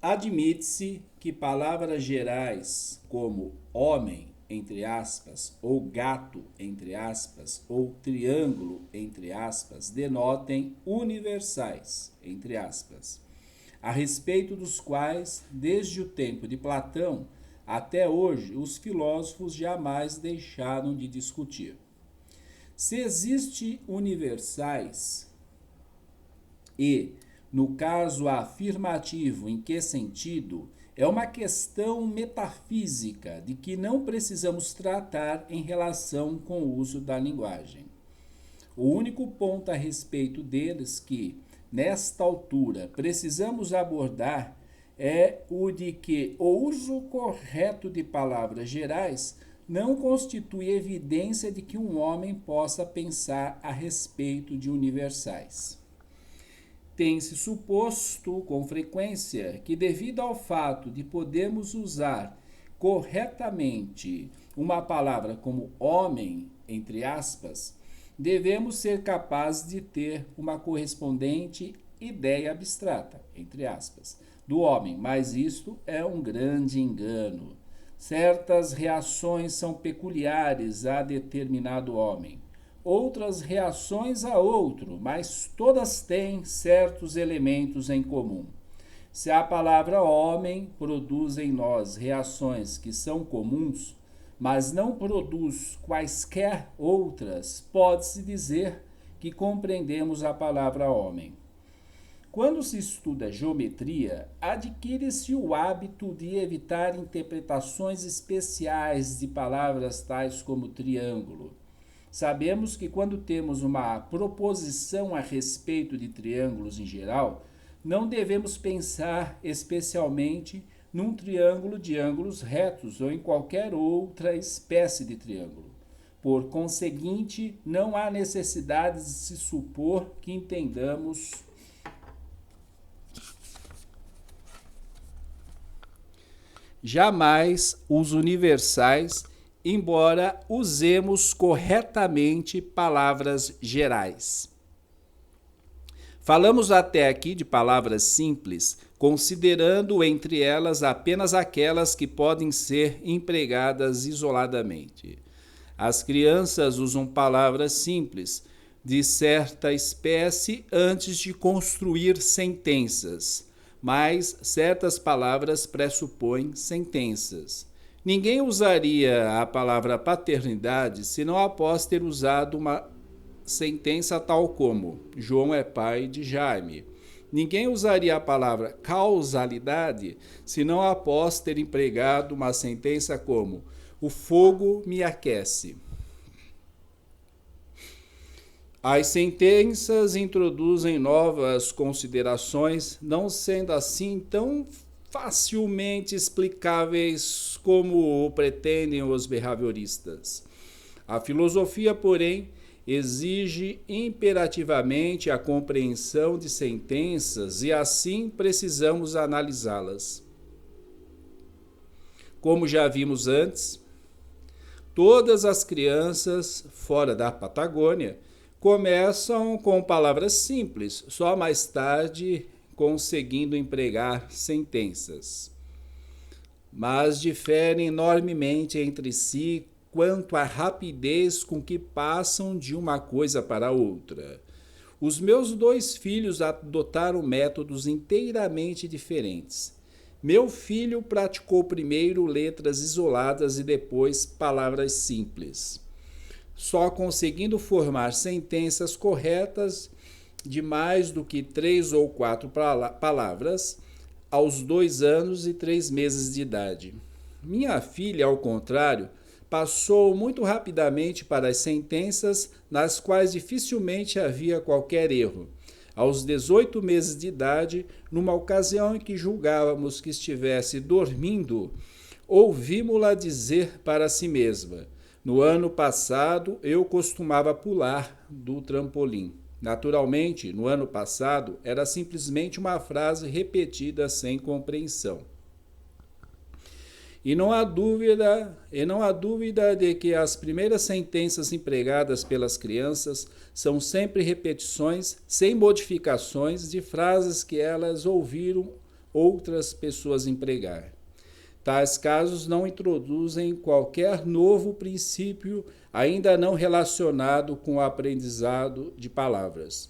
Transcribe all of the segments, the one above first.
Admite-se que palavras gerais como homem, entre aspas, ou gato, entre aspas, ou triângulo, entre aspas, denotem universais, entre aspas, a respeito dos quais, desde o tempo de Platão até hoje, os filósofos jamais deixaram de discutir. Se existem universais e, no caso afirmativo, em que sentido, é uma questão metafísica de que não precisamos tratar em relação com o uso da linguagem. O único ponto a respeito deles que, nesta altura, precisamos abordar é o de que o uso correto de palavras gerais não constitui evidência de que um homem possa pensar a respeito de universais. Tem-se suposto com frequência que, devido ao fato de podermos usar corretamente uma palavra como homem, entre aspas, devemos ser capazes de ter uma correspondente ideia abstrata, entre aspas, do homem, mas isto é um grande engano. Certas reações são peculiares a determinado homem, outras reações a outro, mas todas têm certos elementos em comum. Se a palavra homem produz em nós reações que são comuns, mas não produz quaisquer outras, pode-se dizer que compreendemos a palavra homem. Quando se estuda geometria, adquire-se o hábito de evitar interpretações especiais de palavras tais como triângulo. Sabemos que quando temos uma proposição a respeito de triângulos em geral, não devemos pensar especialmente num triângulo de ângulos retos ou em qualquer outra espécie de triângulo. Por conseguinte, não há necessidade de se supor que entendamos jamais os universais, embora usemos corretamente palavras gerais. Falamos até aqui de palavras simples, considerando entre elas apenas aquelas que podem ser empregadas isoladamente. As crianças usam palavras simples de certa espécie antes de construir sentenças, mas certas palavras pressupõem sentenças. Ninguém usaria a palavra paternidade senão após ter usado uma sentença tal como João é pai de Jaime. Ninguém usaria a palavra causalidade senão após ter empregado uma sentença como o fogo me aquece. As sentenças introduzem novas considerações, não sendo assim tão facilmente explicáveis como o pretendem os behavioristas. A filosofia, porém, exige imperativamente a compreensão de sentenças e assim precisamos analisá-las. Como já vimos antes, todas as crianças fora da Patagônia começam com palavras simples, só mais tarde conseguindo empregar sentenças. Mas diferem enormemente entre si quanto à rapidez com que passam de uma coisa para outra. Os meus 2 filhos adotaram métodos inteiramente diferentes. Meu filho praticou primeiro letras isoladas e depois palavras simples, só conseguindo formar sentenças corretas de mais do que 3 ou 4 palavras aos 2 anos e 3 meses de idade. Minha filha, ao contrário, passou muito rapidamente para as sentenças nas quais dificilmente havia qualquer erro. Aos 18 meses de idade, numa ocasião em que julgávamos que estivesse dormindo, ouvimos-la dizer para si mesma: no ano passado eu costumava pular do trampolim. Naturalmente, no ano passado era simplesmente uma frase repetida sem compreensão. E não há dúvida de que as primeiras sentenças empregadas pelas crianças são sempre repetições, sem modificações, de frases que elas ouviram outras pessoas empregar. Tais casos não introduzem qualquer novo princípio ainda não relacionado com o aprendizado de palavras.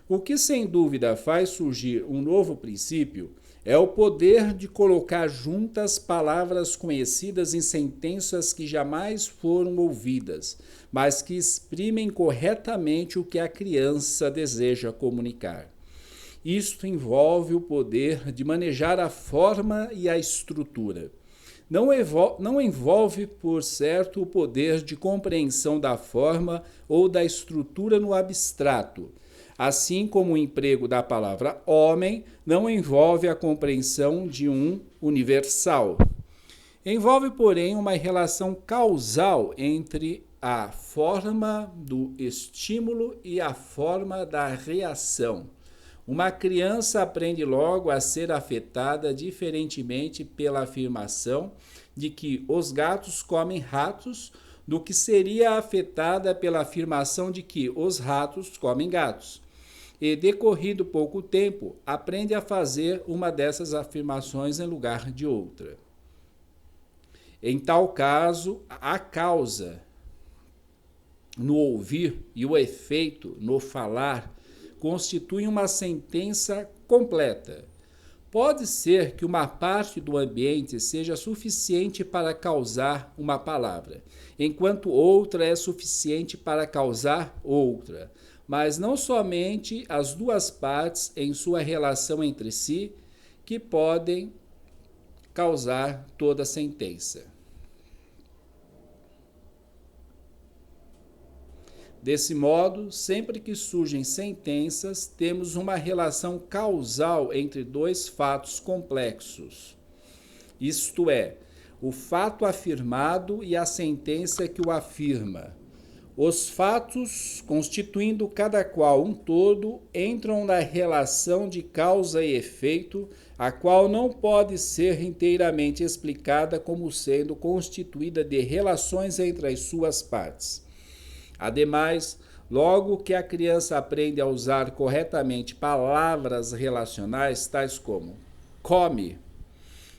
O que sem dúvida faz surgir um novo princípio é o poder de colocar juntas palavras conhecidas em sentenças que jamais foram ouvidas, mas que exprimem corretamente o que a criança deseja comunicar. Isto envolve o poder de manejar a forma e a estrutura. Não envolve, por certo, o poder de compreensão da forma ou da estrutura no abstrato, assim como o emprego da palavra homem não envolve a compreensão de um universal. Envolve, porém, uma relação causal entre a forma do estímulo e a forma da reação. Uma criança aprende logo a ser afetada diferentemente pela afirmação de que os gatos comem ratos do que seria afetada pela afirmação de que os ratos comem gatos. E, decorrido pouco tempo, aprende a fazer uma dessas afirmações em lugar de outra. Em tal caso, a causa no ouvir e o efeito no falar constituem uma sentença completa. Pode ser que uma parte do ambiente seja suficiente para causar uma palavra, enquanto outra é suficiente para causar outra, mas não somente as duas partes em sua relação entre si que podem causar toda a sentença. Desse modo, sempre que surgem sentenças, temos uma relação causal entre dois fatos complexos. Isto é, o fato afirmado e a sentença que o afirma. Os fatos, constituindo cada qual um todo, entram na relação de causa e efeito, a qual não pode ser inteiramente explicada como sendo constituída de relações entre as suas partes. Ademais, logo que a criança aprende a usar corretamente palavras relacionais, tais como come,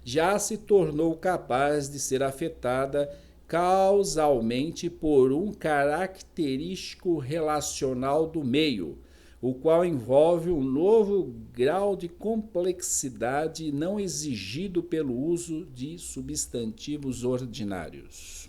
já se tornou capaz de ser afetada causalmente por um característico relacional do meio, o qual envolve um novo grau de complexidade não exigido pelo uso de substantivos ordinários.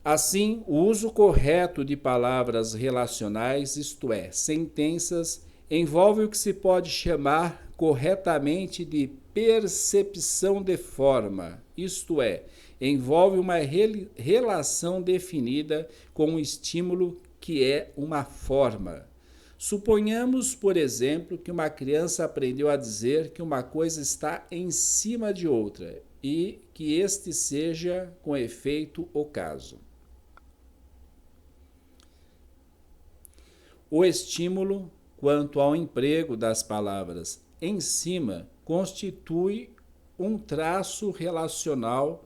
Assim, o uso correto de palavras relacionais, isto é, sentenças, envolve o que se pode chamar corretamente de percepção de forma, isto é, envolve uma relação definida com um estímulo que é uma forma. Suponhamos, por exemplo, que uma criança aprendeu a dizer que uma coisa está em cima de outra e que este seja, com efeito, o caso. O estímulo, quanto ao emprego das palavras em cima, constitui um traço relacional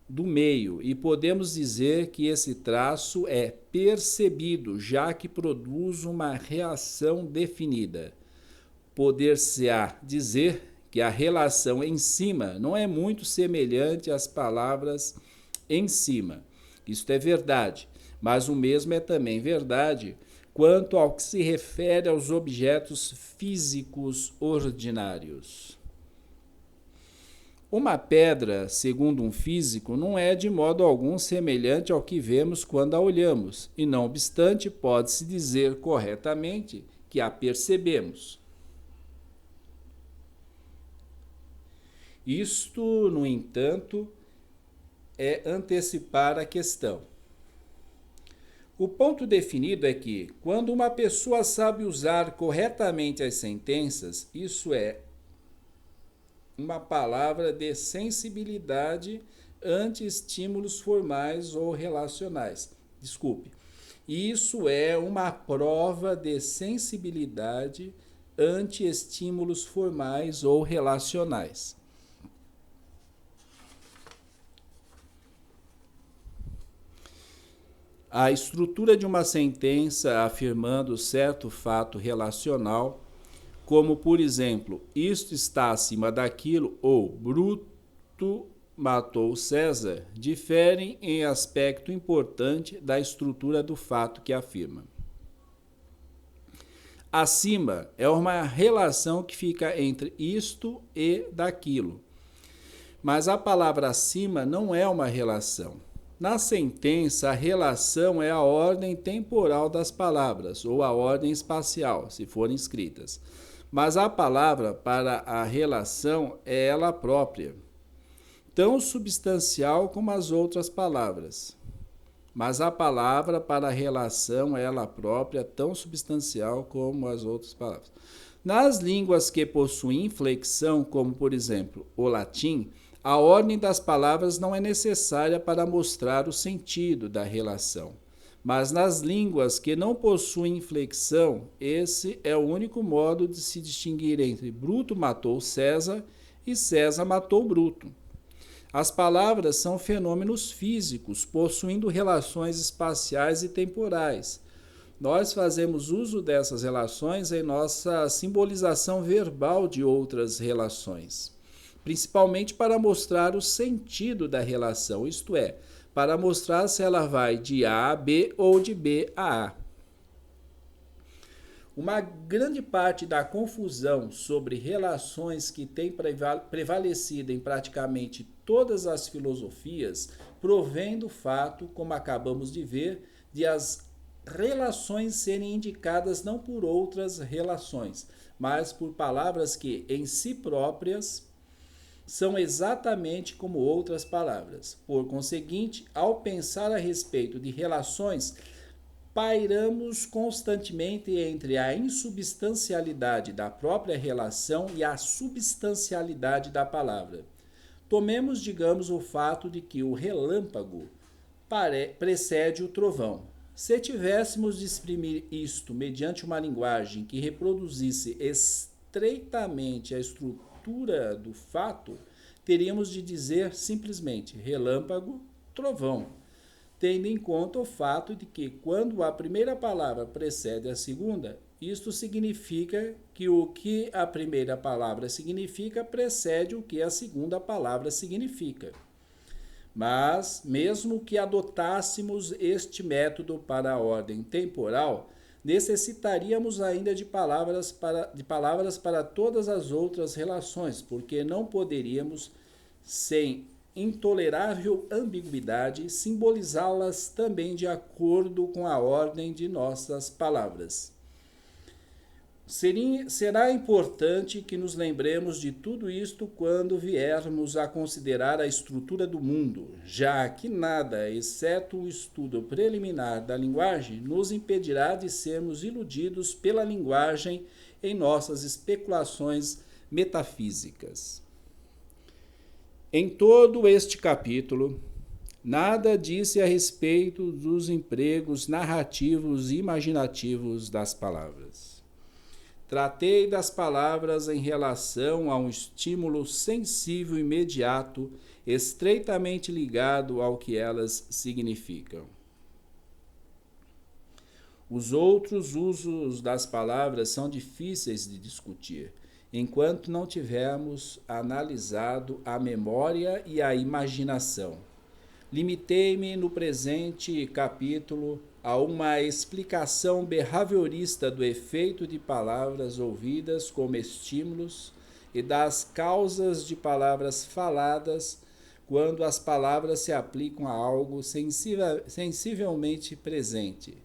do meio e podemos dizer que esse traço é percebido, já que produz uma reação definida. Poder-se-á dizer que a relação em cima não é muito semelhante às palavras em cima. Isto é verdade, mas o mesmo é também verdade quanto ao que se refere aos objetos físicos ordinários. Uma pedra, segundo um físico, não é de modo algum semelhante ao que vemos quando a olhamos, e não obstante, pode-se dizer corretamente que a percebemos. Isto, no entanto, é antecipar a questão. O ponto definido é que, quando uma pessoa sabe usar corretamente as sentenças, isso é uma palavra de sensibilidade ante estímulos formais ou relacionais. Isso é uma prova de sensibilidade ante estímulos formais ou relacionais. A estrutura de uma sentença afirmando certo fato relacional como, por exemplo, isto está acima daquilo ou Bruto matou César, diferem em aspecto importante da estrutura do fato que afirma. Acima é uma relação que fica entre isto e daquilo. Mas a palavra acima não é uma relação. Na sentença, a relação é a ordem temporal das palavras, ou a ordem espacial, se forem escritas. Mas a palavra para a relação é ela própria, tão substancial como as outras palavras. Mas a palavra para a relação é ela própria, tão substancial como as outras palavras. Nas línguas que possuem inflexão, como por exemplo o latim, a ordem das palavras não é necessária para mostrar o sentido da relação. Mas nas línguas que não possuem inflexão, esse é o único modo de se distinguir entre Bruto matou César e César matou Bruto. As palavras são fenômenos físicos, possuindo relações espaciais e temporais. Nós fazemos uso dessas relações em nossa simbolização verbal de outras relações, principalmente para mostrar o sentido da relação, isto é, para mostrar se ela vai de A a B ou de B a A. Uma grande parte da confusão sobre relações que tem prevalecido em praticamente todas as filosofias provém do fato, como acabamos de ver, de as relações serem indicadas não por outras relações, mas por palavras que, em si próprias, são exatamente como outras palavras. Por conseguinte, ao pensar a respeito de relações, pairamos constantemente entre a insubstancialidade da própria relação e a substancialidade da palavra. Tomemos, digamos, o fato de que o relâmpago precede o trovão. Se tivéssemos de exprimir isto mediante uma linguagem que reproduzisse estreitamente a estrutura do fato, teríamos de dizer simplesmente relâmpago, trovão, tendo em conta o fato de que, quando a primeira palavra precede a segunda, isto significa que o que a primeira palavra significa precede o que a segunda palavra significa. Mas, mesmo que adotássemos este método para a ordem temporal, necessitaríamos ainda de palavras para todas as outras relações, porque não poderíamos, sem intolerável ambiguidade, simbolizá-las também de acordo com a ordem de nossas palavras. Será importante que nos lembremos de tudo isto quando viermos a considerar a estrutura do mundo, já que nada, exceto o estudo preliminar da linguagem, nos impedirá de sermos iludidos pela linguagem em nossas especulações metafísicas. Em todo este capítulo, nada disse a respeito dos empregos narrativos e imaginativos das palavras. Tratei das palavras em relação a um estímulo sensível imediato, estreitamente ligado ao que elas significam. Os outros usos das palavras são difíceis de discutir, enquanto não tivermos analisado a memória e a imaginação. Limitei-me no presente capítulo a uma explicação behaviorista do efeito de palavras ouvidas como estímulos e das causas de palavras faladas quando as palavras se aplicam a algo sensivelmente presente.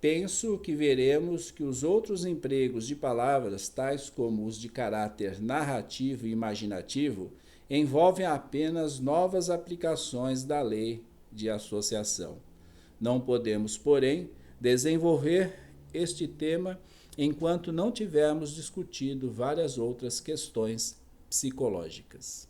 Penso que veremos que os outros empregos de palavras, tais como os de caráter narrativo e imaginativo, envolvem apenas novas aplicações da lei de associação. Não podemos, porém, desenvolver este tema enquanto não tivermos discutido várias outras questões psicológicas.